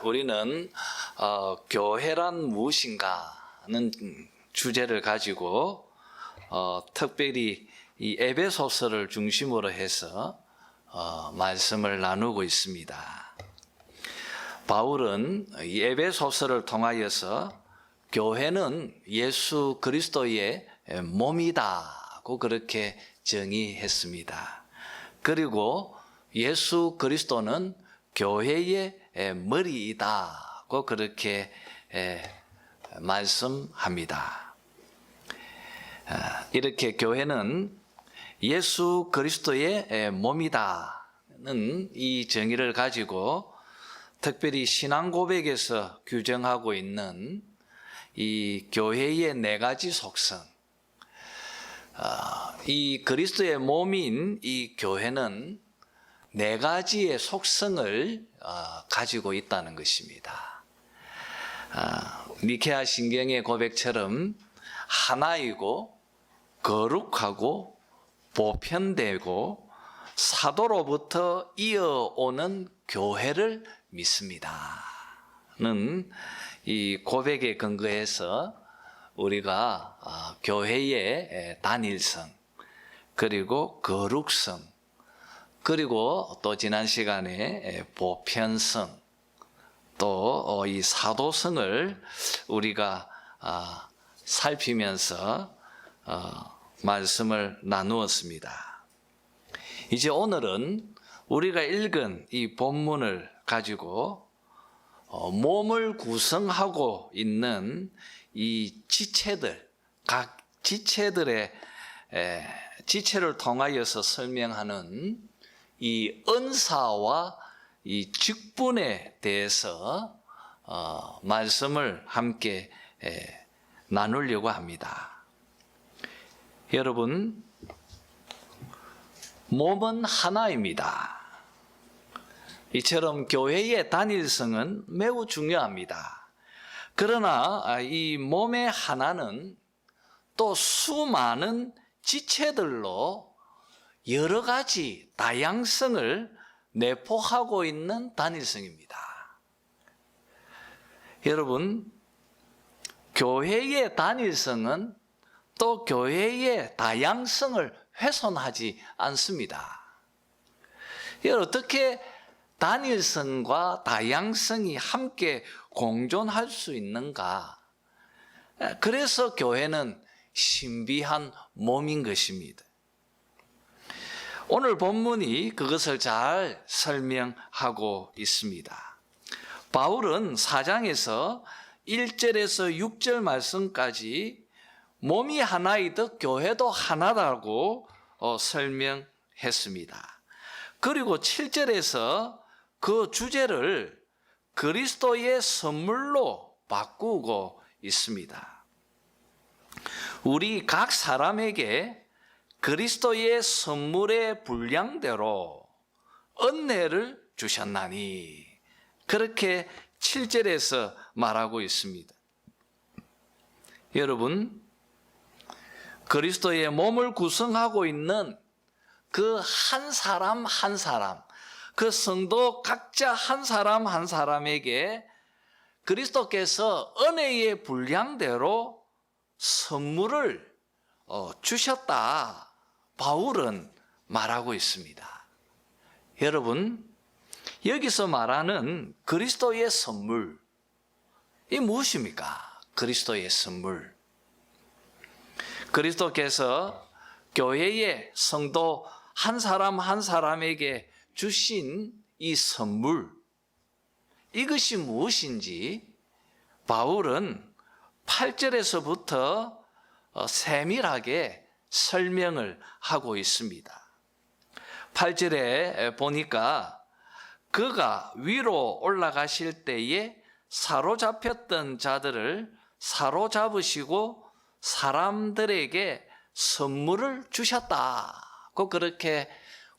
우리는 교회란 무엇인가는 주제를 가지고 특별히 이 에베소서를 중심으로 해서 말씀을 나누고 있습니다. 바울은 이 에베소서를 통하여서 교회는 예수 그리스도의 몸이다고 그렇게 정의했습니다. 그리고 예수 그리스도는 교회의 머리이다고 그렇게 말씀합니다. 이렇게 교회는 예수 그리스도의 몸이다는 이 정의를 가지고 특별히 신앙 고백에서 규정하고 있는 이 교회의 네 가지 속성, 이 그리스도의 몸인 이 교회는 네 가지의 속성을 가지고 있다는 것입니다. 니케아 신경의 고백처럼 하나이고 거룩하고 보편되고 사도로부터 이어오는 교회를 믿습니다는 이 고백에 근거해서 우리가 교회의 단일성, 그리고 거룩성, 그리고 또 지난 시간에 보편성, 또 이 사도성을 우리가 살피면서 말씀을 나누었습니다. 이제 오늘은 우리가 읽은 이 본문을 가지고 몸을 구성하고 있는 이 지체들, 각 지체들의 지체를 통하여서 설명하는 이 은사와 이 직분에 대해서 말씀을 함께 나누려고 합니다. 여러분, 몸은 하나입니다. 이처럼 교회의 단일성은 매우 중요합니다. 그러나 이 몸의 하나는 또 수많은 지체들로 여러 가지 다양성을 내포하고 있는 단일성입니다. 여러분, 교회의 단일성은 또 교회의 다양성을 훼손하지 않습니다. 어떻게 단일성과 다양성이 함께 공존할 수 있는가? 그래서 교회는 신비한 몸인 것입니다. 오늘 본문이 그것을 잘 설명하고 있습니다. 바울은 4장에서 1절에서 6절 말씀까지 몸이 하나이듯 교회도 하나라고 설명했습니다. 그리고 7절에서 그 주제를 그리스도의 선물로 바꾸고 있습니다. 우리 각 사람에게 그리스도의 선물의 분량대로 은혜를 주셨나니, 그렇게 7절에서 말하고 있습니다. 여러분, 그리스도의 몸을 구성하고 있는 그 한 사람 한 사람, 그 성도 각자 한 사람 한 사람에게 그리스도께서 은혜의 분량대로 선물을 주셨다, 바울은 말하고 있습니다. 여러분, 여기서 말하는 그리스도의 선물, 이 무엇입니까? 그리스도의 선물. 그리스도께서 교회의 성도 한 사람 한 사람에게 주신 이 선물, 이것이 무엇인지 바울은 8절에서부터 세밀하게 설명을 하고 있습니다. 8절에 보니까 그가 위로 올라가실 때에 사로잡혔던 자들을 사로잡으시고 사람들에게 선물을 주셨다고 그렇게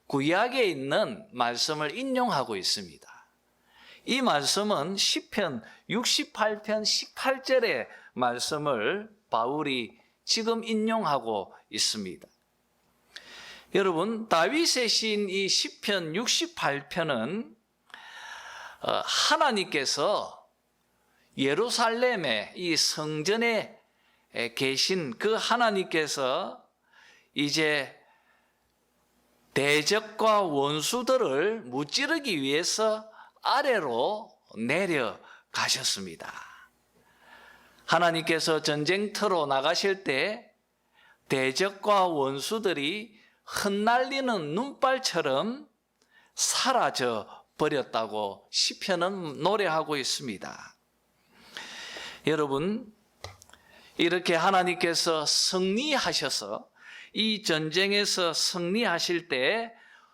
구약에 있는 말씀을 인용하고 있습니다. 이 말씀은 시편 68편 18절의 말씀을 바울이 지금 인용하고 있습니다. 여러분, 다윗의 시인 이 시편 68편은 하나님께서 예루살렘의 이 성전에 계신 그 하나님께서 이제 대적과 원수들을 무찌르기 위해서 아래로 내려가셨습니다. 하나님께서 전쟁터로 나가실 때 대적과 원수들이 흩날리는 눈발처럼 사라져 버렸다고 시편은 노래하고 있습니다. 여러분, 이렇게 하나님께서 승리하셔서 이 전쟁에서 승리하실 때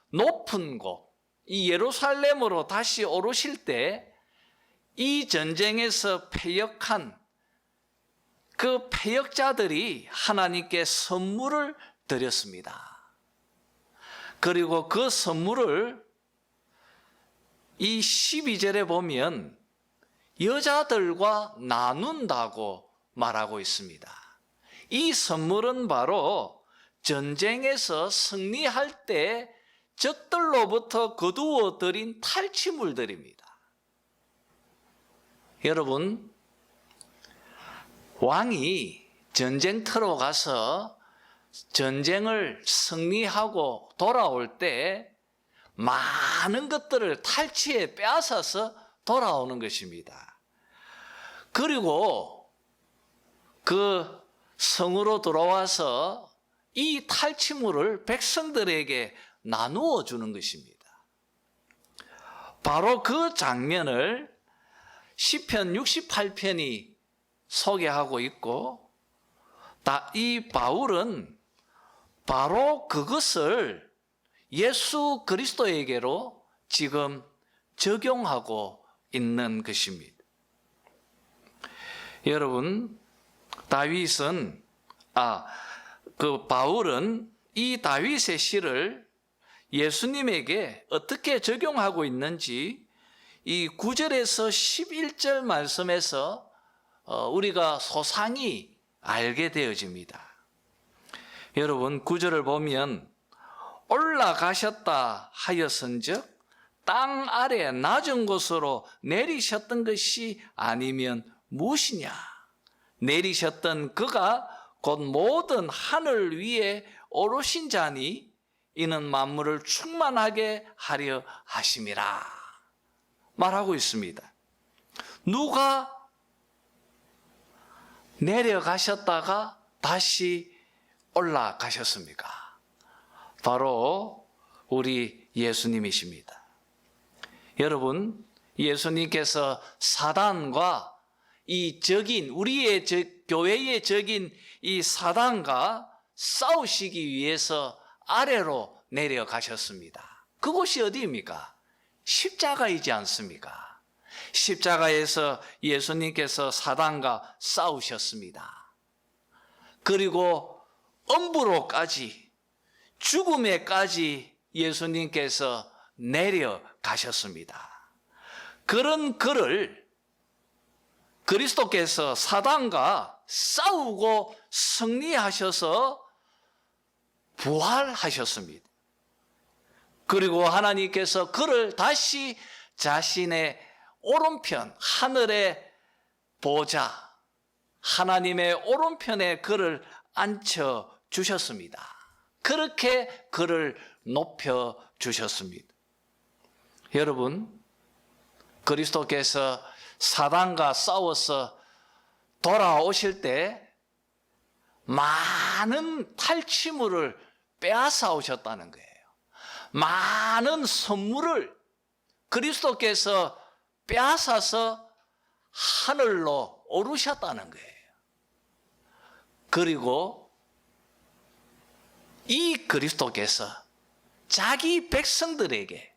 높은 곳, 이 예루살렘으로 다시 오르실 때 이 전쟁에서 패역한 그 패역자들이 하나님께 선물을 드렸습니다. 그리고 그 선물을 이 12절에 보면 여자들과 나눈다고 말하고 있습니다. 이 선물은 바로 전쟁에서 승리할 때 적들로부터 거두어 들인 탈취물들입니다. 여러분, 왕이 전쟁터로 가서 전쟁을 승리하고 돌아올 때 많은 것들을 탈취해 빼앗아서 돌아오는 것입니다. 그리고 그 성으로 들어와서 이 탈취물을 백성들에게 나누어 주는 것입니다. 바로 그 장면을 시편 68편이 소개하고 있고, 이 바울은 바로 그것을 예수 그리스도에게로 지금 적용하고 있는 것입니다. 여러분, 바울은 이 다윗의 시를 예수님에게 어떻게 적용하고 있는지 이 9절에서 11절 말씀에서 우리가 소상히 알게 되어집니다. 여러분, 9절을 보면 올라가셨다 하였은즉 땅 아래 낮은 곳으로 내리셨던 것이 아니면 무엇이냐? 내리셨던 그가 곧 모든 하늘 위에 오르신 자니 이는 만물을 충만하게 하려 하심이라 말하고 있습니다. 누가 내려가셨다가 다시 올라가셨습니까? 바로 우리 예수님이십니다. 여러분, 예수님께서 사단과 이 적인, 우리의 교회의 적인 이 사단과 싸우시기 위해서 아래로 내려가셨습니다. 그곳이 어디입니까? 십자가이지 않습니까? 십자가에서 예수님께서 사단과 싸우셨습니다. 그리고 엄부로까지, 죽음에까지 예수님께서 내려가셨습니다. 그런 그를 그리스도께서 사단과 싸우고 승리하셔서 부활하셨습니다. 그리고 하나님께서 그를 다시 자신의 오른편, 하늘의 보좌, 하나님의 오른편에 그를 앉혀주셨습니다. 그렇게 그를 높여주셨습니다. 여러분, 그리스도께서 사단과 싸워서 돌아오실 때 많은 탈취물을 빼앗아 오셨다는 거예요. 많은 선물을 그리스도께서 빼앗아서 하늘로 오르셨다는 거예요. 그리고 이 그리스도께서 자기 백성들에게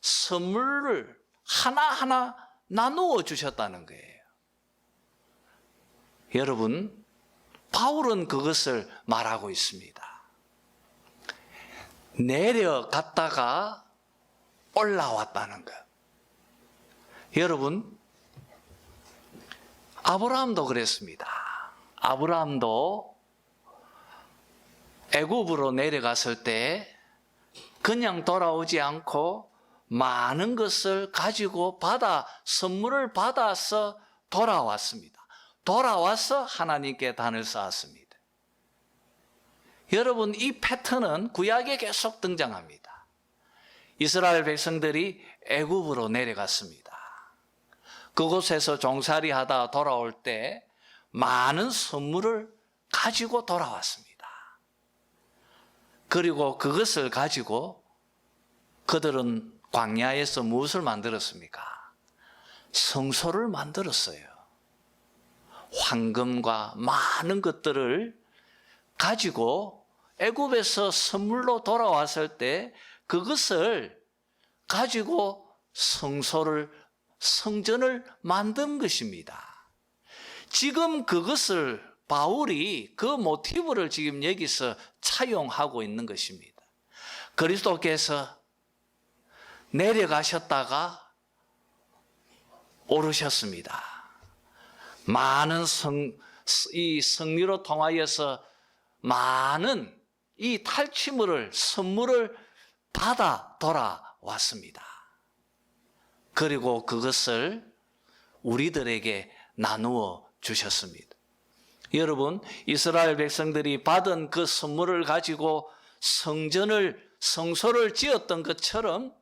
선물을 하나하나 나누어 주셨다는 거예요. 여러분, 바울은 그것을 말하고 있습니다. 내려갔다가 올라왔다는 것. 여러분, 아브라함도 그랬습니다. 아브라함도 애굽으로 내려갔을 때 그냥 돌아오지 않고 많은 것을 가지고 선물을 받아서 돌아왔습니다. 돌아와서 하나님께 단을 쌓았습니다. 여러분, 이 패턴은 구약에 계속 등장합니다. 이스라엘 백성들이 애굽으로 내려갔습니다. 그곳에서 종살이 하다 돌아올 때 많은 선물을 가지고 돌아왔습니다. 그리고 그것을 가지고 그들은 광야에서 무엇을 만들었습니까? 성소를 만들었어요. 황금과 많은 것들을 가지고 애굽에서 선물로 돌아왔을 때 그것을 가지고 성전을 만든 것입니다. 지금 그것을 바울이 그 모티브를 지금 여기서 차용하고 있는 것입니다. 그리스도께서 내려가셨다가 오르셨습니다. 많은 이 성리로 통하여서 많은 이 탈취물을, 선물을 받아 돌아왔습니다. 그리고 그것을 우리들에게 나누어 주셨습니다. 여러분, 이스라엘 백성들이 받은 그 선물을 가지고 성소를 지었던 것처럼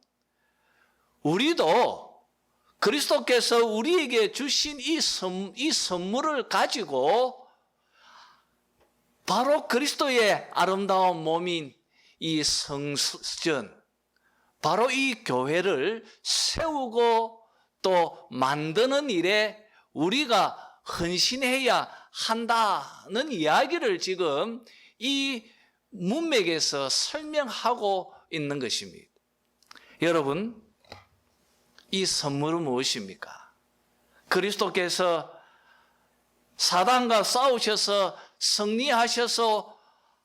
우리도 그리스도께서 우리에게 주신 이 선물을 가지고 바로 그리스도의 아름다운 몸인 이 성전, 바로 이 교회를 세우고 또 만드는 일에 우리가 헌신해야 한다는 이야기를 지금 이 문맥에서 설명하고 있는 것입니다. 여러분, 이 선물은 무엇입니까? 그리스도께서 사단과 싸우셔서 승리하셔서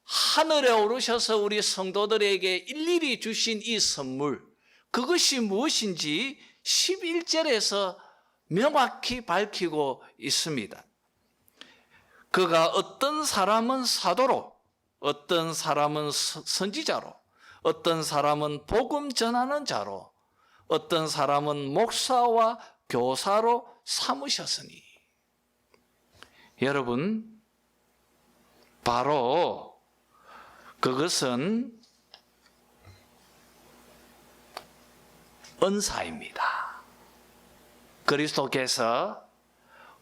하늘에 오르셔서 우리 성도들에게 일일이 주신 이 선물, 그것이 무엇인지 11절에서 명확히 밝히고 있습니다. 그가 어떤 사람은 사도로, 어떤 사람은 선지자로, 어떤 사람은 복음 전하는 자로, 어떤 사람은 목사와 교사로 삼으셨으니. 여러분, 바로 그것은 은사입니다. 그리스도께서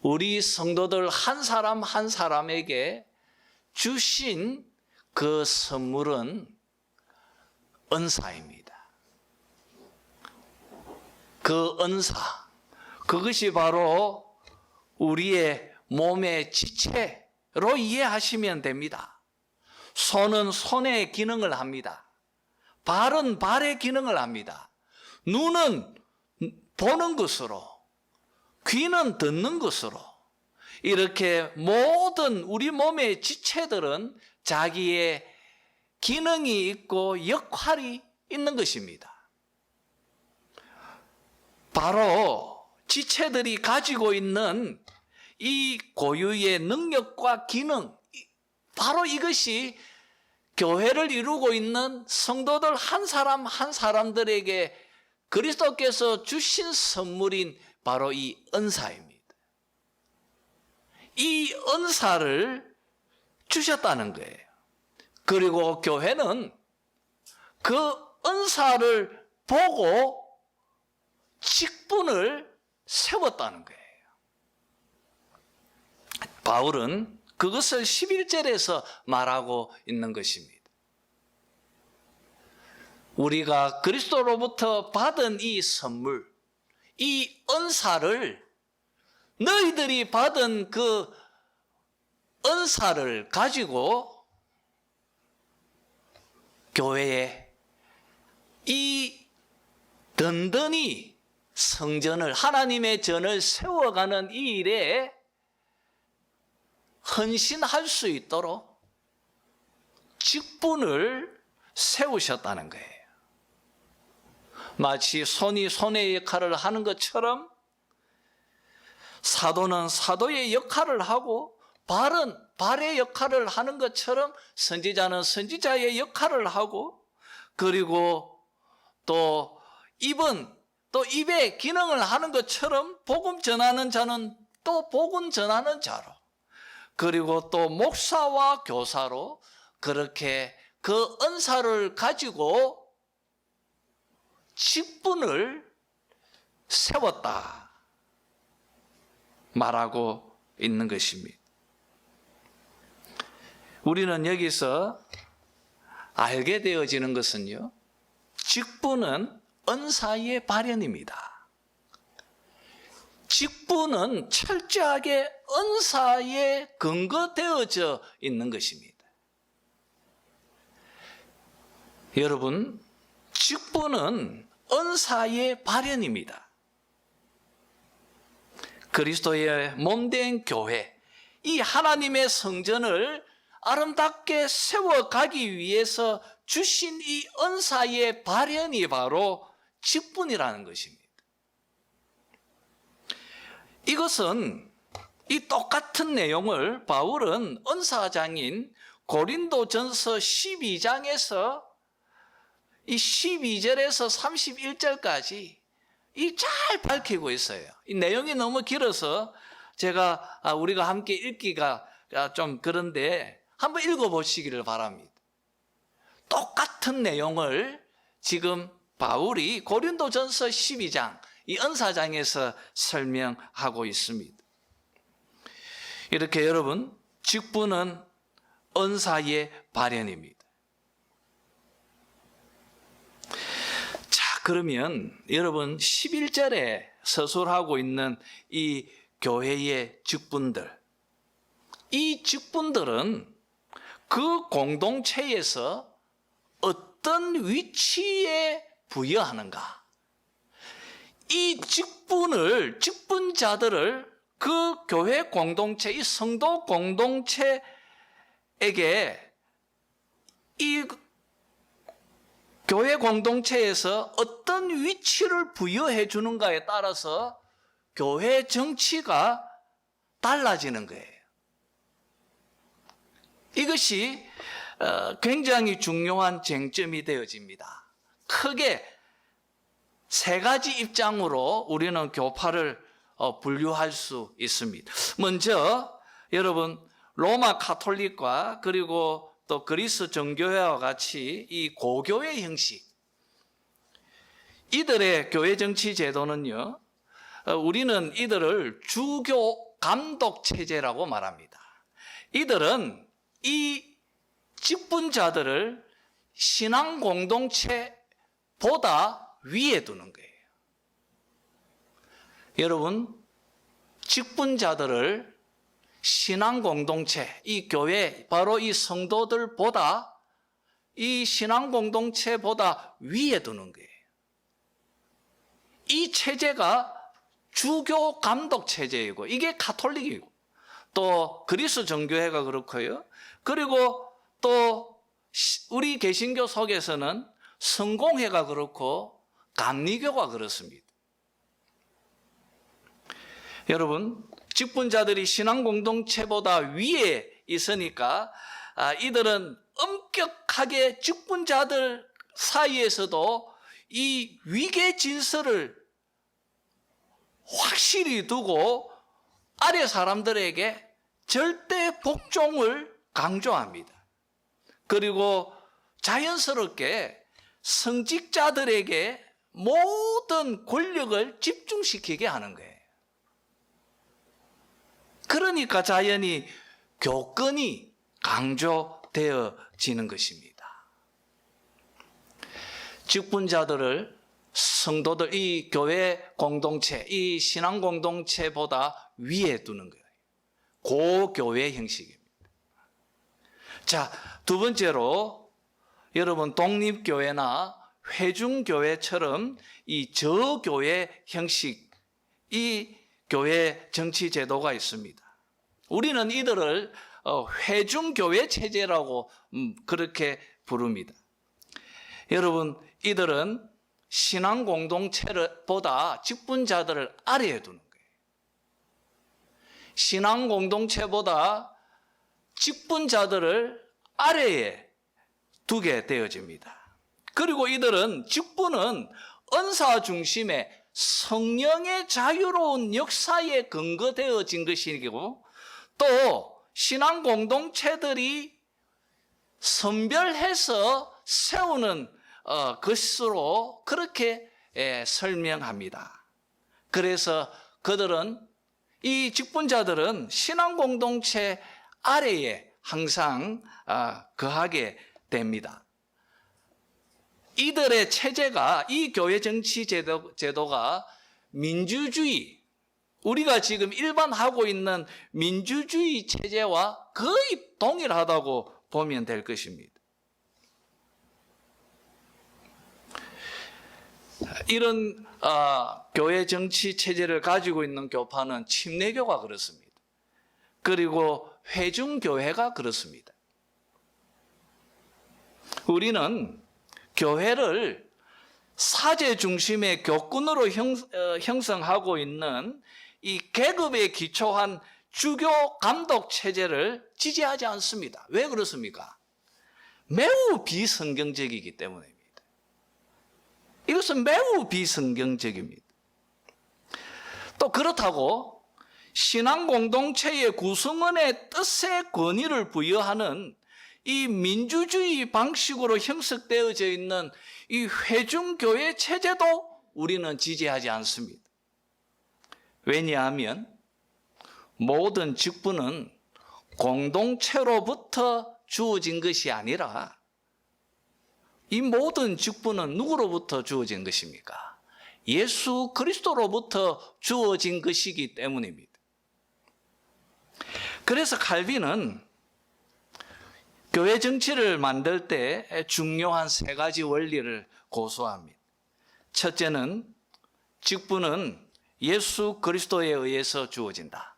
우리 성도들 한 사람 한 사람에게 주신 그 선물은 은사입니다. 그 은사, 그것이 바로 우리의 몸의 지체로 이해하시면 됩니다. 손은 손의 기능을 합니다. 발은 발의 기능을 합니다. 눈은 보는 것으로, 귀는 듣는 것으로, 이렇게 모든 우리 몸의 지체들은 자기의 기능이 있고 역할이 있는 것입니다. 바로 지체들이 가지고 있는 이 고유의 능력과 기능, 바로 이것이 교회를 이루고 있는 성도들 한 사람 한 사람들에게 그리스도께서 주신 선물인 바로 이 은사입니다. 이 은사를 주셨다는 거예요. 그리고 교회는 그 은사를 보고 직분을 세웠다는 거예요. 바울은 그것을 11절에서 말하고 있는 것입니다. 우리가 그리스도로부터 받은 이 선물, 이 은사를, 너희들이 받은 그 은사를 가지고 교회에 이 든든히 성전을, 하나님의 전을 세워가는 이 일에 헌신할 수 있도록 직분을 세우셨다는 거예요. 마치 손이 손의 역할을 하는 것처럼 사도는 사도의 역할을 하고 발은 발의 역할을 하는 것처럼 선지자는 선지자의 역할을 하고, 그리고 또 입은 또 입의 기능을 하는 것처럼 복음 전하는 자는 또 복음 전하는 자로, 그리고 또 목사와 교사로 그렇게 그 은사를 가지고 직분을 세웠다 말하고 있는 것입니다. 우리는 여기서 알게 되어지는 것은요, 직분은 은사의 발현입니다. 직분은 철저하게 은사에 근거되어져 있는 것입니다. 여러분, 직분은 은사의 발현입니다. 그리스도의 몸된 교회, 이 하나님의 성전을 아름답게 세워가기 위해서 주신 이 은사의 발현이 바로 직분이라는 것입니다. 이것은 이 똑같은 내용을 바울은 은사장인 고린도전서 12장에서 이 12절에서 31절까지 이 잘 밝히고 있어요. 이 내용이 너무 길어서 우리가 함께 읽기가 좀 그런데 한번 읽어보시기를 바랍니다. 똑같은 내용을 지금 바울이 고린도전서 12장 이 은사장에서 설명하고 있습니다. 이렇게 여러분, 직분은 은사의 발현입니다. 자, 그러면 여러분 11절에 서술하고 있는 이 교회의 직분들, 이 직분들은 그 공동체에서 어떤 위치에 부여하는가, 이 직분자들을 그 교회 공동체, 이 성도 공동체에게 이 교회 공동체에서 어떤 위치를 부여해 주는가에 따라서 교회 정치가 달라지는 거예요. 이것이 굉장히 중요한 쟁점이 되어집니다. 크게 세 가지 입장으로 우리는 교파를 분류할 수 있습니다. 먼저 여러분, 로마 카톨릭과 그리고 또 그리스 정교회와 같이 이 고교회 형식, 이들의 교회 정치 제도는요, 우리는 이들을 주교 감독 체제라고 말합니다. 이들은 이 직분자들을 신앙 공동체보다 위에 두는 거예요. 여러분, 직분자들을 신앙 공동체, 이 교회, 바로 이 성도들보다, 이 신앙 공동체보다 위에 두는 거예요. 이 체제가 주교 감독 체제이고, 이게 가톨릭이고, 또 그리스 정교회가 그렇고요. 그리고 또 우리 개신교 속에서는 성공회가 그렇고 감리교가 그렇습니다. 여러분, 직분자들이 신앙 공동체보다 위에 있으니까 이들은 엄격하게 직분자들 사이에서도 이 위계 질서를 확실히 두고 아래 사람들에게 절대 복종을 강조합니다. 그리고 자연스럽게 성직자들에게 모든 권력을 집중시키게 하는 거예요. 그러니까 자연히 교권이 강조되어지는 것입니다. 직분자들을 성도들, 이 교회 공동체, 이 신앙 공동체보다 위에 두는 거예요. 고교회 형식입니다. 자, 두 번째로 여러분, 독립교회나 회중교회처럼 이 저교회 형식, 이 교회 정치 제도가 있습니다. 우리는 이들을 회중교회 체제라고 그렇게 부릅니다. 여러분, 이들은 신앙 공동체보다 직분자들을 아래에 두는 거예요. 신앙 공동체보다 직분자들을 아래에 두게 되어집니다. 그리고 이들은 직분은 은사 중심의 성령의 자유로운 역사에 근거되어진 것이고, 또 신앙 공동체들이 선별해서 세우는 것으로 그렇게 설명합니다. 그래서 그들은, 이 직분자들은 신앙 공동체 아래에 항상 거하게 됩니다. 이들의 체제가, 이 교회 정치 제도가 민주주의, 우리가 지금 일반 하고 있는 민주주의 체제와 거의 동일하다고 보면 될 것입니다. 이런 교회 정치 체제를 가지고 있는 교파는 침례교가 그렇습니다. 그리고 회중교회가 그렇습니다. 우리는 교회를 사제 중심의 교권으로 형성하고 있는 이 계급에 기초한 주교 감독 체제를 지지하지 않습니다. 왜 그렇습니까? 매우 비성경적이기 때문입니다. 이것은 매우 비성경적입니다. 또 그렇다고 신앙 공동체의 구성원의 뜻에 권위를 부여하는 이 민주주의 방식으로 형성되어져 있는 이 회중교회 체제도 우리는 지지하지 않습니다. 왜냐하면 모든 직분은 공동체로부터 주어진 것이 아니라, 이 모든 직분은 누구로부터 주어진 것입니까? 예수 그리스도로부터 주어진 것이기 때문입니다. 그래서 칼빈은 교회 정치를 만들 때 중요한 세 가지 원리를 고수합니다. 첫째는 직분은 예수 그리스도에 의해서 주어진다.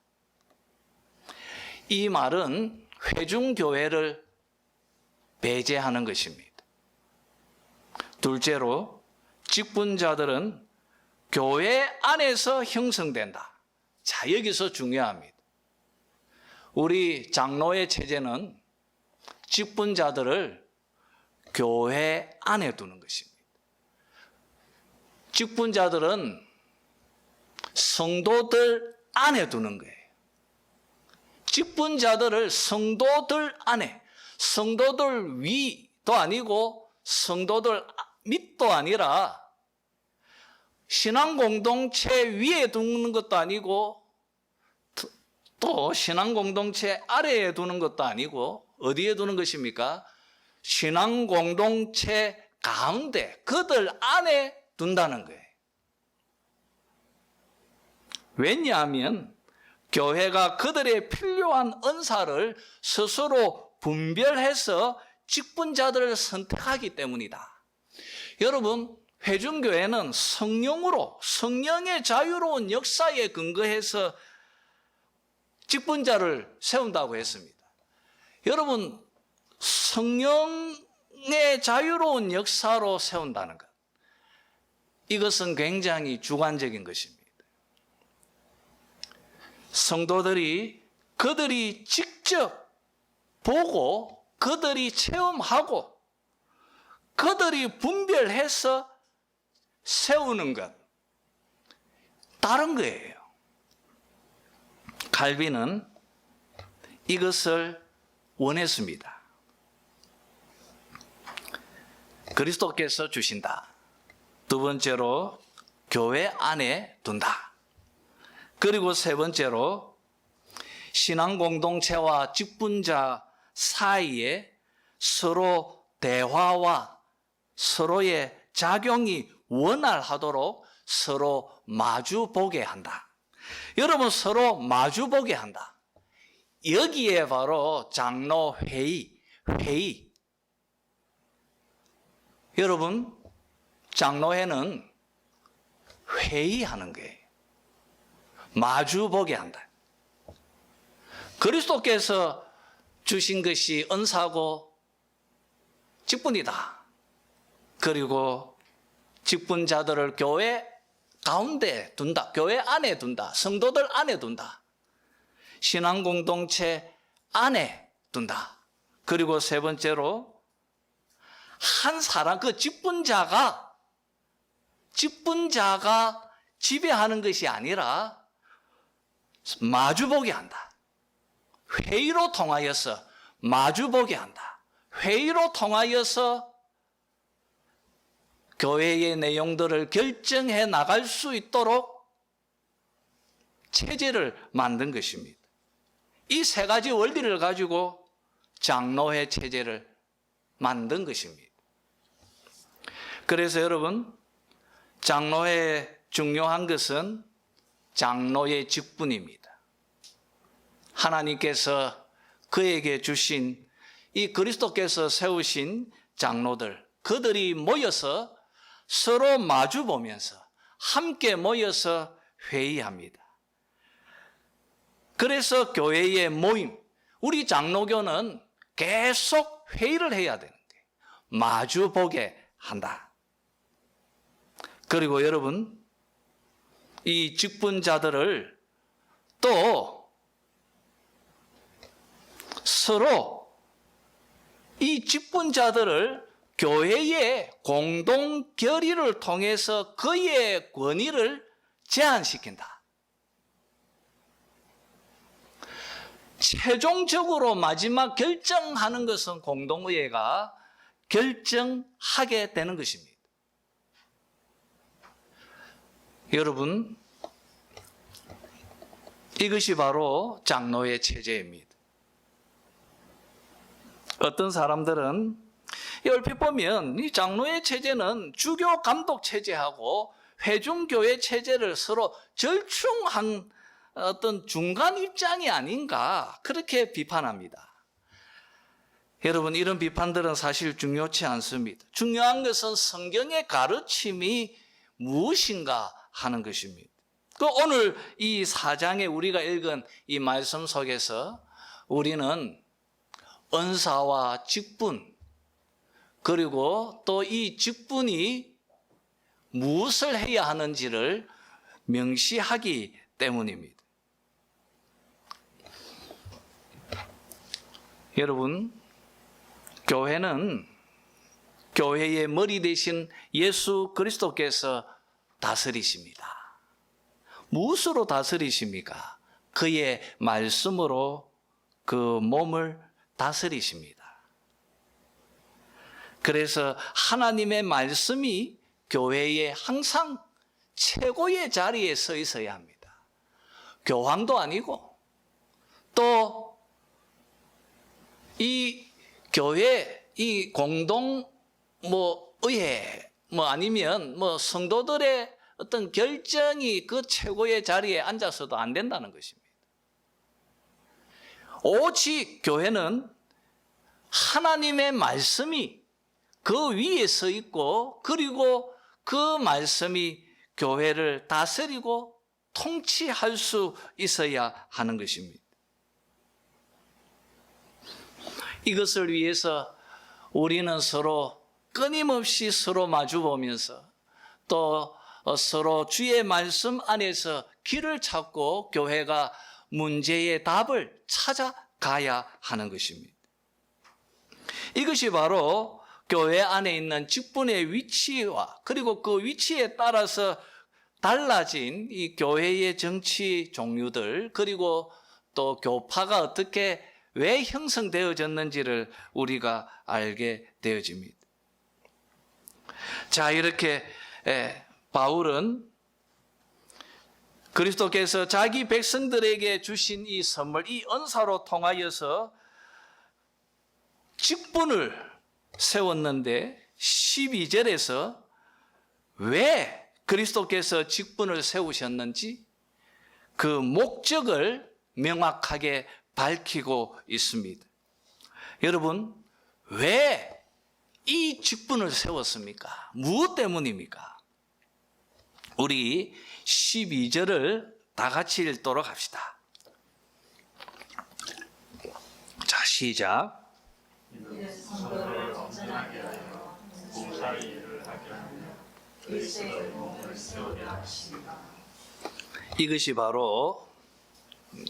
이 말은 회중교회를 배제하는 것입니다. 둘째로, 직분자들은 교회 안에서 형성된다. 자, 여기서 중요합니다. 우리 장로의 체제는 직분자들을 교회 안에 두는 것입니다. 직분자들은 성도들 안에 두는 거예요. 직분자들을 성도들 안에, 성도들 위도 아니고 성도들 밑도 아니라 신앙 공동체 위에 두는 것도 아니고 또 신앙 공동체 아래에 두는 것도 아니고 어디에 두는 것입니까? 신앙 공동체 가운데, 그들 안에 둔다는 거예요. 왜냐하면 교회가 그들의 필요한 은사를 스스로 분별해서 직분자들을 선택하기 때문이다. 여러분, 회중교회는 성령으로, 성령의 자유로운 역사에 근거해서 직분자를 세운다고 했습니다. 여러분, 성령의 자유로운 역사로 세운다는 것, 이것은 굉장히 주관적인 것입니다. 성도들이 그들이 직접 보고 그들이 체험하고 그들이 분별해서 세우는 것, 다른 거예요. 칼빈은 이것을 원했습니다. 그리스도께서 주신다. 두 번째로, 교회 안에 둔다. 그리고 세 번째로, 신앙 공동체와 직분자 사이에 서로 대화와 서로의 작용이 원활하도록 서로 마주보게 한다. 여러분, 서로 마주보게 한다. 여기에 바로 장로 회의. 여러분, 장로회는 회의하는 거예요. 마주보게 한다. 그리스도께서 주신 것이 은사고 직분이다. 그리고 직분자들을 교회 가운데 둔다. 교회 안에 둔다. 성도들 안에 둔다. 신앙 공동체 안에 둔다. 그리고 세 번째로, 한 사람, 그 직분자가 지배하는 것이 아니라 마주보게 한다. 회의로 통하여서 마주보게 한다. 회의로 통하여서 교회의 내용들을 결정해 나갈 수 있도록 체제를 만든 것입니다. 이 세 가지 원리를 가지고 장로회 체제를 만든 것입니다. 그래서 여러분, 장로회의 중요한 것은 장로의 직분입니다. 하나님께서 그에게 주신 이 그리스도께서 세우신 장로들, 그들이 모여서 서로 마주보면서 함께 모여서 회의합니다. 그래서 교회의 모임, 우리 장로교는 계속 회의를 해야 되는데 마주보게 한다. 그리고 여러분, 이 직분자들을 또 서로 이 직분자들을 교회의 공동 결의를 통해서 그의 권위를 제한시킨다. 최종적으로 마지막 결정하는 것은 공동의회가 결정하게 되는 것입니다. 여러분, 이것이 바로 장로의 체제입니다. 어떤 사람들은 얼핏 보면 이 장로의 체제는 주교 감독 체제하고 회중교회 체제를 서로 절충한 어떤 중간 입장이 아닌가, 그렇게 비판합니다. 여러분, 이런 비판들은 사실 중요치 않습니다. 중요한 것은 성경의 가르침이 무엇인가 하는 것입니다. 오늘 이 4장에 우리가 읽은 이 말씀 속에서 우리는 은사와 직분, 그리고 또 이 직분이 무엇을 해야 하는지를 명시하기 때문입니다. 여러분, 교회는 교회의 머리 되신 예수 그리스도께서 다스리십니다. 무엇으로 다스리십니까? 그의 말씀으로 그 몸을 다스리십니다. 그래서 하나님의 말씀이 교회에 항상 최고의 자리에 서 있어야 합니다. 교황도 아니고 또 이 교회, 이 공동 의회 아니면 성도들의 어떤 결정이 그 최고의 자리에 앉아서도 안 된다는 것입니다. 오직 교회는 하나님의 말씀이 그 위에 서 있고, 그리고 그 말씀이 교회를 다스리고 통치할 수 있어야 하는 것입니다. 이것을 위해서 우리는 서로 끊임없이 서로 마주보면서 또 서로 주의 말씀 안에서 길을 찾고 교회가 문제의 답을 찾아가야 하는 것입니다. 이것이 바로 교회 안에 있는 직분의 위치와 그리고 그 위치에 따라서 달라진 이 교회의 정치 종류들, 그리고 또 교파가 어떻게 왜 형성되어졌는지를 우리가 알게 되어집니다. 자, 이렇게 바울은 그리스도께서 자기 백성들에게 주신 이 선물, 이 은사로 통하여서 직분을 세웠는데 12절에서 왜 그리스도께서 직분을 세우셨는지 그 목적을 명확하게 밝히고 있습니다. 여러분, 왜 이 직분을 세웠습니까? 무엇 때문입니까? 우리 12절을 다 같이 읽도록 합시다. 자, 시작. 이것이 바로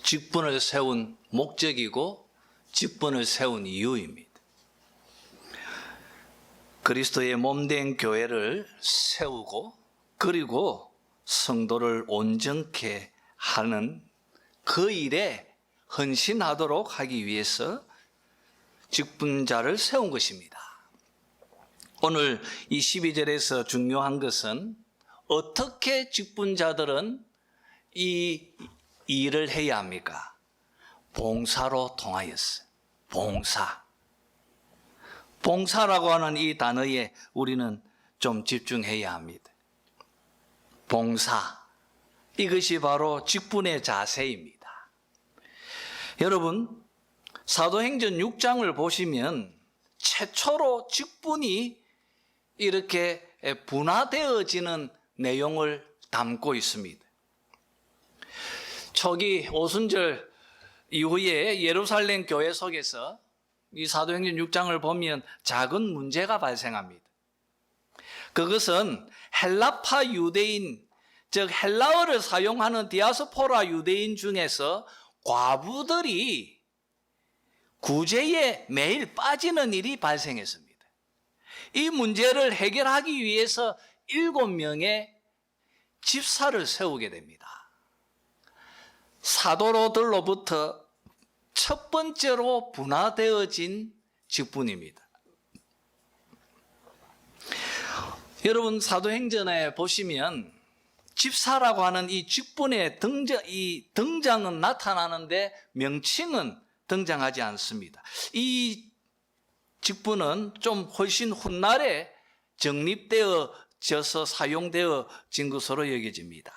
직분을 세운 목적이고 직분을 세운 이유입니다. 그리스도의 몸된 교회를 세우고 그리고 성도를 온전케 하는 그 일에 헌신하도록 하기 위해서 직분자를 세운 것입니다. 오늘 이 12절에서 중요한 것은 어떻게 직분자들은 이 일을 해야 합니까? 봉사로 통하였어요. 봉사라고 하는 이 단어에 우리는 좀 집중해야 합니다. 봉사, 이것이 바로 직분의 자세입니다. 여러분, 사도행전 6장을 보시면 최초로 직분이 이렇게 분화되어지는 내용을 담고 있습니다. 초기 오순절 이후에 예루살렘 교회 속에서 이 사도행전 6장을 보면 작은 문제가 발생합니다. 그것은 헬라파 유대인, 즉 헬라어를 사용하는 디아스포라 유대인 중에서 과부들이 구제에 매일 빠지는 일이 발생했습니다. 이 문제를 해결하기 위해서 7명의 집사를 세우게 됩니다. 사도로들로부터 첫 번째로 분화되어진 직분입니다. 여러분, 사도행전에 보시면 집사라고 하는 이 직분의 등장은 나타나는데 명칭은 등장하지 않습니다. 이 직분은 좀 훨씬 훗날에 정립되어져서 사용되어진 것으로 여겨집니다.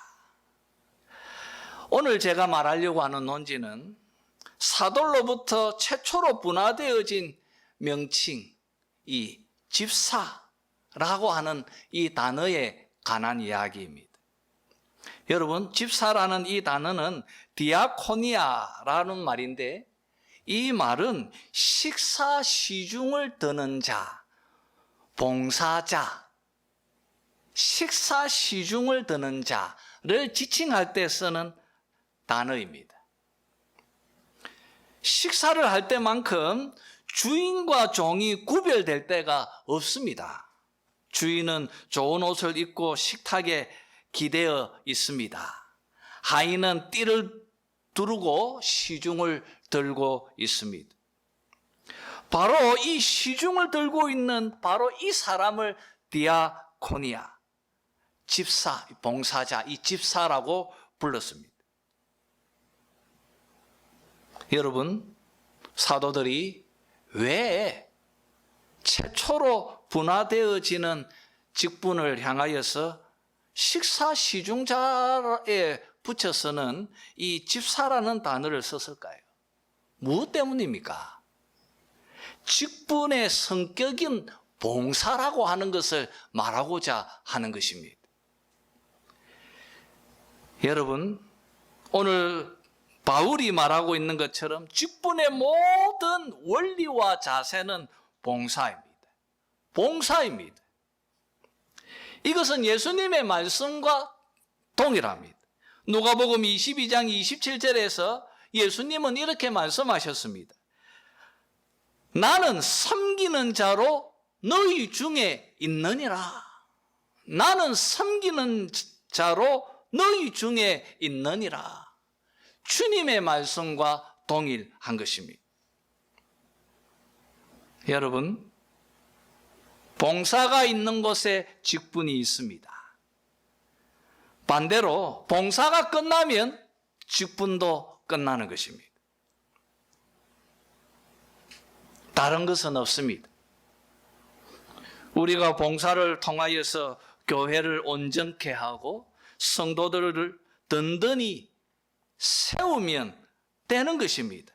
오늘 제가 말하려고 하는 논지는 사도로부터 최초로 분화되어진 명칭, 이 집사라고 하는 이 단어에 관한 이야기입니다. 여러분, 집사라는 이 단어는 디아코니아라는 말인데 이 말은 식사 시중을 드는 자, 봉사자, 식사 시중을 드는 자를 지칭할 때 쓰는 단어입니다. 식사를 할 때만큼 주인과 종이 구별될 때가 없습니다. 주인은 좋은 옷을 입고 식탁에 기대어 있습니다. 하인은 띠를 두르고 시중을 들고 있습니다. 바로 이 시중을 들고 있는 바로 이 사람을 디아코니아, 집사, 봉사자, 이 집사라고 불렀습니다. 여러분, 사도들이 왜 최초로 분화되어지는 직분을 향하여서 식사 시중자에 붙여서는 이 집사라는 단어를 썼을까요? 무엇 때문입니까? 직분의 성격인 봉사라고 하는 것을 말하고자 하는 것입니다. 여러분, 오늘 바울이 말하고 있는 것처럼 직분의 모든 원리와 자세는 봉사입니다. 봉사입니다. 이것은 예수님의 말씀과 동일합니다. 누가복음 22장 27절에서 예수님은 이렇게 말씀하셨습니다. 나는 섬기는 자로 너희 중에 있느니라. 나는 섬기는 자로 너희 중에 있느니라. 주님의 말씀과 동일한 것입니다. 여러분, 봉사가 있는 곳에 직분이 있습니다. 반대로 봉사가 끝나면 직분도 끝나는 것입니다. 다른 것은 없습니다. 우리가 봉사를 통하여서 교회를 온전케 하고 성도들을 든든히 세우면 되는 것입니다.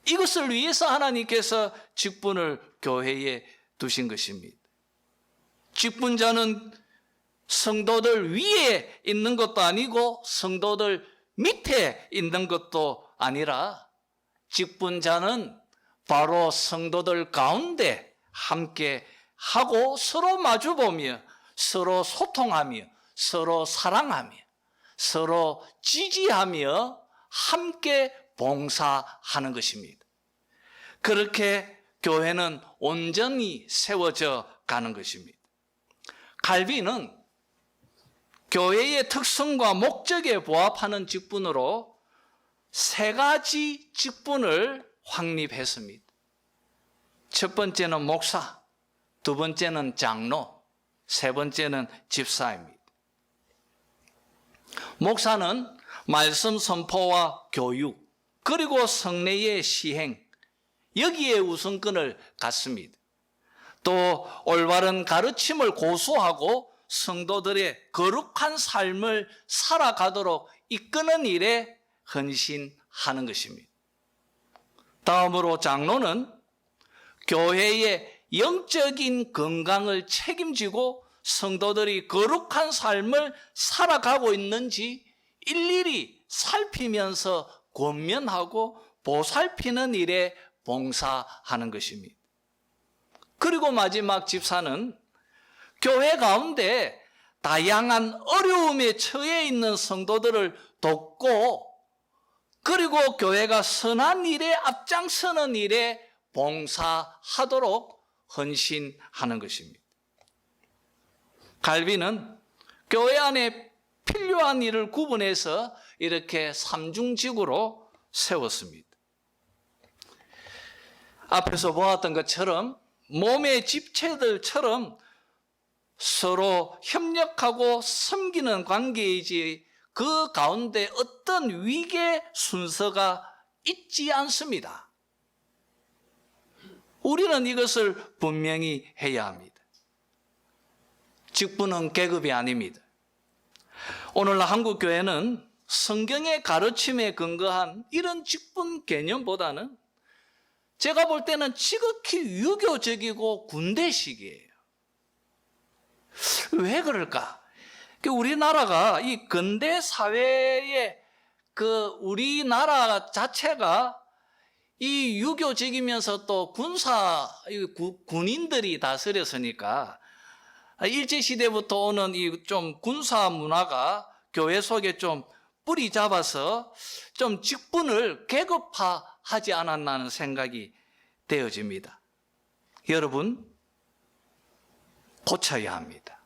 이것을 위해서 하나님께서 직분을 교회에 두신 것입니다. 직분자는 성도들 위에 있는 것도 아니고 성도들 밑에 있는 것도 아니라 직분자는 바로 성도들 가운데 함께 하고 서로 마주보며 서로 소통하며 서로 사랑하며 서로 지지하며 함께 봉사하는 것입니다. 그렇게 교회는 온전히 세워져 가는 것입니다. 칼빈은 교회의 특성과 목적에 부합하는 직분으로 세 가지 직분을 확립했습니다. 첫 번째는 목사, 두 번째는 장로, 세 번째는 집사입니다. 목사는 말씀 선포와 교육, 그리고 성례의 시행, 여기에 우선권을 갖습니다. 또 올바른 가르침을 고수하고 성도들의 거룩한 삶을 살아가도록 이끄는 일에 헌신하는 것입니다. 다음으로 장로는 교회의 영적인 건강을 책임지고 성도들이 거룩한 삶을 살아가고 있는지 일일이 살피면서 권면하고 보살피는 일에 봉사하는 것입니다. 그리고 마지막 집사는 교회 가운데 다양한 어려움에 처해 있는 성도들을 돕고 그리고 교회가 선한 일에 앞장서는 일에 봉사하도록 헌신하는 것입니다. 칼빈은 교회 안에 필요한 일을 구분해서 이렇게 삼중직으로 세웠습니다. 앞에서 보았던 것처럼 몸의 집체들처럼 서로 협력하고 섬기는 관계이지 그 가운데 어떤 위계 순서가 있지 않습니다. 우리는 이것을 분명히 해야 합니다. 직분은 계급이 아닙니다. 오늘날 한국 교회는 성경의 가르침에 근거한 이런 직분 개념보다는 제가 볼 때는 지극히 유교적이고 군대식이에요. 왜 그럴까? 우리나라가 이 근대 사회의 우리나라 자체가 이 유교적이면서 또 군인들이 다스렸으니까 일제시대부터 오는 이 좀 군사 문화가 교회 속에 좀 뿌리 잡아서 좀 직분을 계급화하지 않았나 하는 생각이 되어집니다. 여러분, 고쳐야 합니다.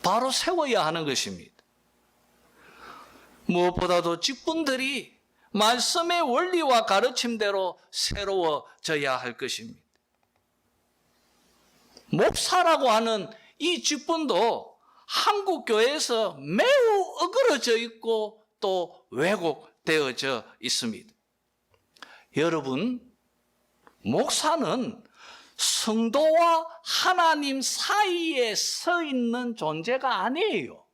바로 세워야 하는 것입니다. 무엇보다도 직분들이 말씀의 원리와 가르침대로 새로워져야 할 것입니다. 목사라고 하는 이 직분도 한국 교회에서 매우 어그러져 있고 또 왜곡되어져 있습니다. 여러분, 목사는 성도와 하나님 사이에 서 있는 존재가 아니에요.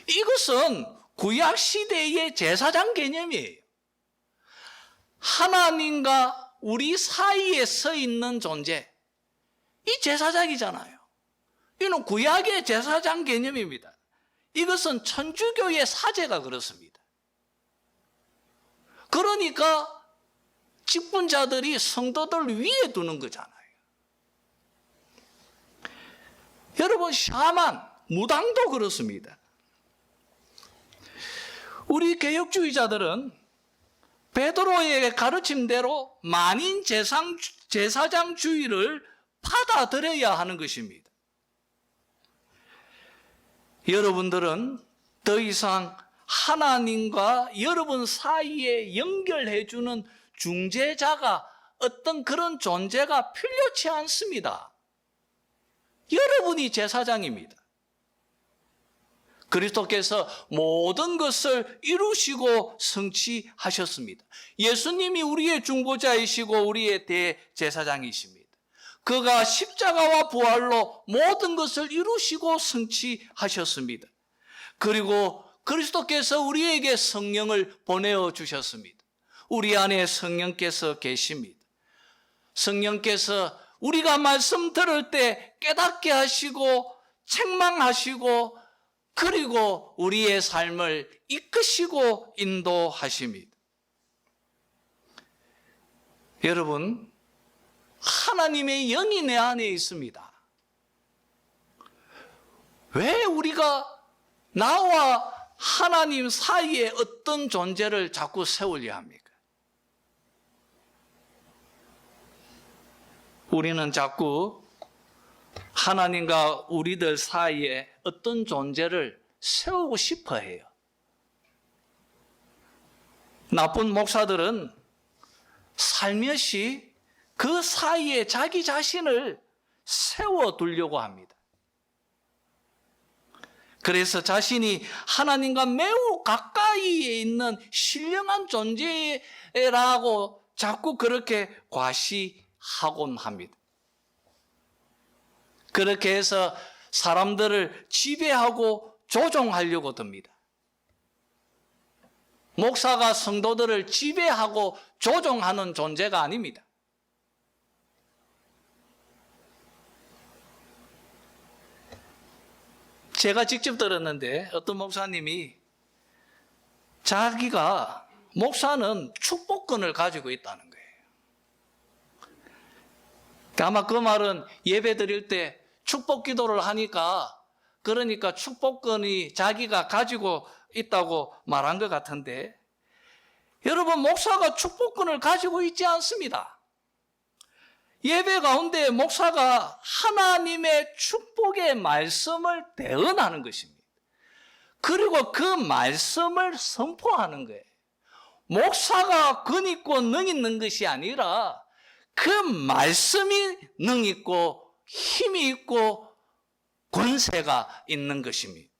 이것은 구약 시대의 제사장 개념이에요. 하나님과 우리 사이에 서 있는 존재, 이 제사장이잖아요. 이는 구약의 제사장 개념입니다. 이것은 천주교의 사제가 그렇습니다. 그러니까 직분자들이 성도들 위에 두는 거잖아요. 여러분, 샤만, 무당도 그렇습니다. 우리 개혁주의자들은 베드로의 가르침대로 만인 제사장주의를 받아들여야 하는 것입니다. 여러분들은 더 이상 하나님과 여러분 사이에 연결해주는 중재자가 어떤 그런 존재가 필요치 않습니다. 여러분이 제사장입니다. 그리스도께서 모든 것을 이루시고 성취하셨습니다. 예수님이 우리의 중보자이시고 우리의 대제사장이십니다. 그가 십자가와 부활로 모든 것을 이루시고 성취하셨습니다. 그리고 그리스도께서 우리에게 성령을 보내어 주셨습니다. 우리 안에 성령께서 계십니다. 성령께서 우리가 말씀 들을 때 깨닫게 하시고 책망하시고 그리고 우리의 삶을 이끄시고 인도하십니다. 여러분, 하나님의 영이 내 안에 있습니다. 왜 우리가 나와 하나님 사이에 어떤 존재를 자꾸 세우려 합니까? 우리는 자꾸 하나님과 우리들 사이에 어떤 존재를 세우고 싶어 해요. 나쁜 목사들은 살며시 그 사이에 자기 자신을 세워두려고 합니다. 그래서 자신이 하나님과 매우 가까이에 있는 신령한 존재라고 자꾸 그렇게 과시하곤 합니다. 그렇게 해서 사람들을 지배하고 조종하려고 듭니다. 목사가 성도들을 지배하고 조종하는 존재가 아닙니다. 제가 직접 들었는데 어떤 목사님이 자기가 목사는 축복권을 가지고 있다는 거예요. 아마 그 말은 예배 드릴 때 축복 기도를 하니까 그러니까 축복권이 자기가 가지고 있다고 말한 것 같은데, 여러분, 목사가 축복권을 가지고 있지 않습니다. 예배 가운데 목사가 하나님의 축복의 말씀을 대언하는 것입니다. 그리고 그 말씀을 선포하는 거예요. 목사가 권 있고 능 있는 것이 아니라 그 말씀이 능 있고 힘이 있고 권세가 있는 것입니다.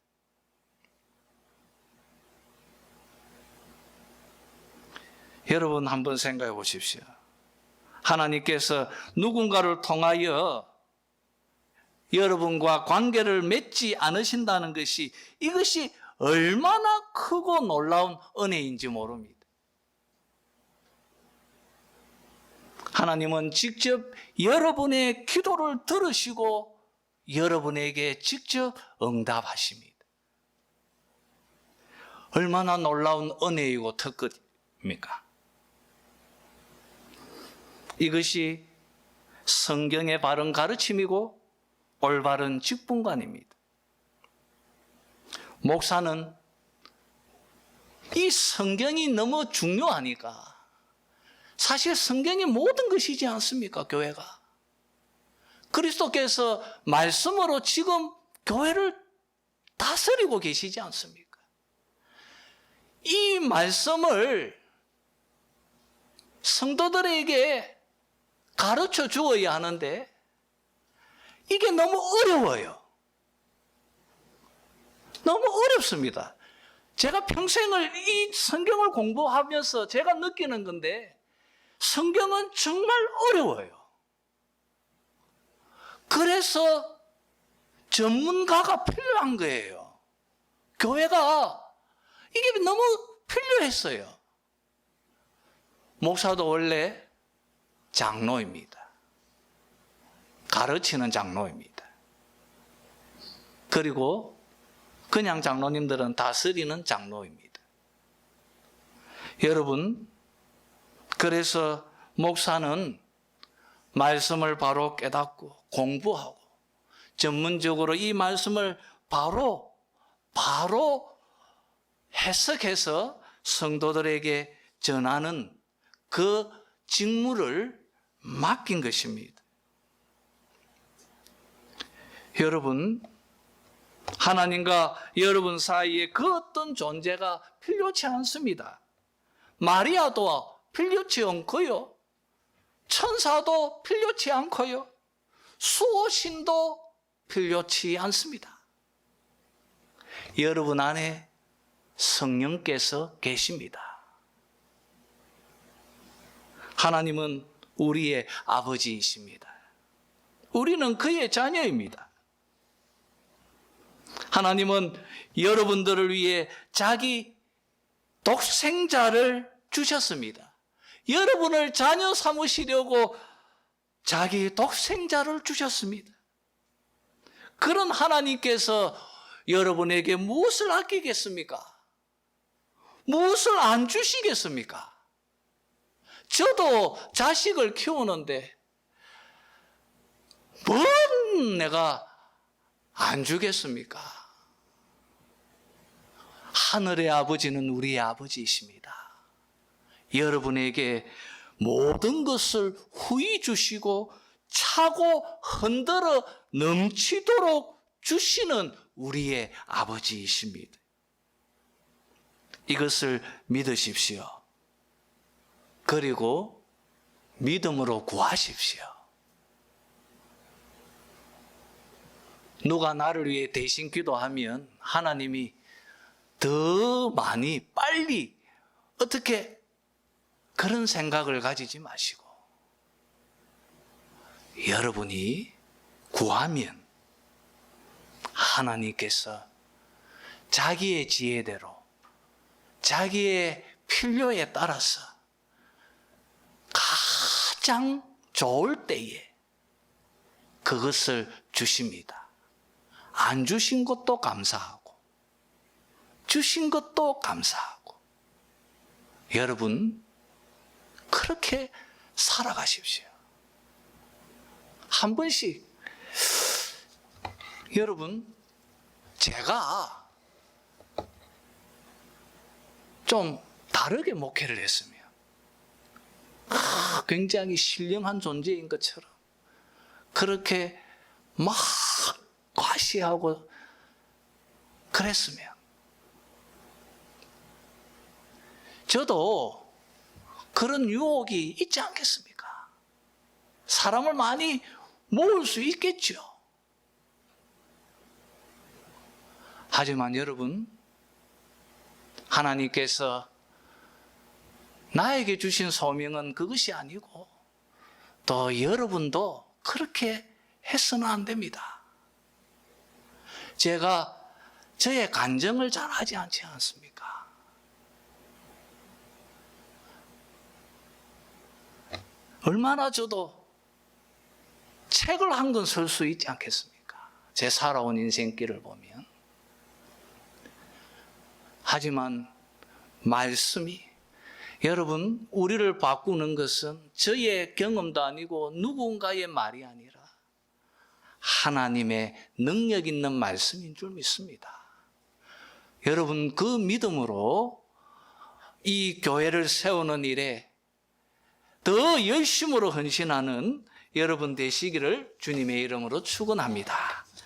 여러분 한번 생각해 보십시오. 하나님께서 누군가를 통하여 여러분과 관계를 맺지 않으신다는 것이, 이것이 얼마나 크고 놀라운 은혜인지 모릅니다. 하나님은 직접 여러분의 기도를 들으시고 여러분에게 직접 응답하십니다. 얼마나 놀라운 은혜이고 특권입니까? 이것이 성경의 바른 가르침이고 올바른 직분관입니다. 목사는 이 성경이 너무 중요하니까, 사실 성경이 모든 것이지 않습니까? 교회가. 그리스도께서 말씀으로 지금 교회를 다스리고 계시지 않습니까? 이 말씀을 성도들에게 가르쳐 주어야 하는데 이게 너무 어려워요. 너무 어렵습니다. 제가 평생을 이 성경을 공부하면서 제가 느끼는 건데, 성경은 정말 어려워요. 그래서 전문가가 필요한 거예요. 교회가 이게 너무 필요했어요. 목사도 원래 장로입니다. 가르치는 장로입니다. 그리고 그냥 장로님들은 다스리는 장로입니다. 여러분, 그래서 목사는 말씀을 바로 깨닫고 공부하고 전문적으로 이 말씀을 바로 해석해서 성도들에게 전하는 그 직무를 맡긴 것입니다. 여러분, 하나님과 여러분 사이에 그 어떤 존재가 필요치 않습니다. 마리아도 필요치 않고요, 천사도 필요치 않고요, 수호신도 필요치 않습니다. 여러분 안에 성령께서 계십니다. 하나님은 우리의 아버지이십니다. 우리는 그의 자녀입니다. 하나님은 여러분들을 위해 자기 독생자를 주셨습니다. 여러분을 자녀 삼으시려고 자기 독생자를 주셨습니다. 그런 하나님께서 여러분에게 무엇을 아끼겠습니까? 무엇을 안 주시겠습니까? 저도 자식을 키우는데 뭔 내가 안 주겠습니까? 하늘의 아버지는 우리의 아버지이십니다. 여러분에게 모든 것을 후히 주시고 차고 흔들어 넘치도록 주시는 우리의 아버지이십니다. 이것을 믿으십시오. 그리고 믿음으로 구하십시오. 누가 나를 위해 대신 기도하면 하나님이 더 많이 빨리 어떻게 그런 생각을 가지지 마시고 여러분이 구하면 하나님께서 자기의 지혜대로 자기의 필요에 따라서 가장 좋을 때에 그것을 주십니다. 안 주신 것도 감사하고 주신 것도 감사하고 여러분 그렇게 살아가십시오. 한 번씩 여러분 제가 좀 다르게 목회를 했으면 굉장히 신령한 존재인 것처럼 그렇게 막 과시하고 그랬으면 저도 그런 유혹이 있지 않겠습니까? 사람을 많이 모을 수 있겠죠. 하지만 여러분, 하나님께서 나에게 주신 소명은 그것이 아니고 또 여러분도 그렇게 해서는 안 됩니다. 제가 저의 간증을 잘 하지 않지 않습니까? 얼마나 저도 책을 한 권 쓸 수 있지 않겠습니까? 제 살아온 인생길을 보면. 하지만 말씀이 여러분 우리를 바꾸는 것은 저의 경험도 아니고 누군가의 말이 아니라 하나님의 능력 있는 말씀인 줄 믿습니다. 여러분 그 믿음으로 이 교회를 세우는 일에 더 열심으로 헌신하는 여러분 되시기를 주님의 이름으로 축원합니다.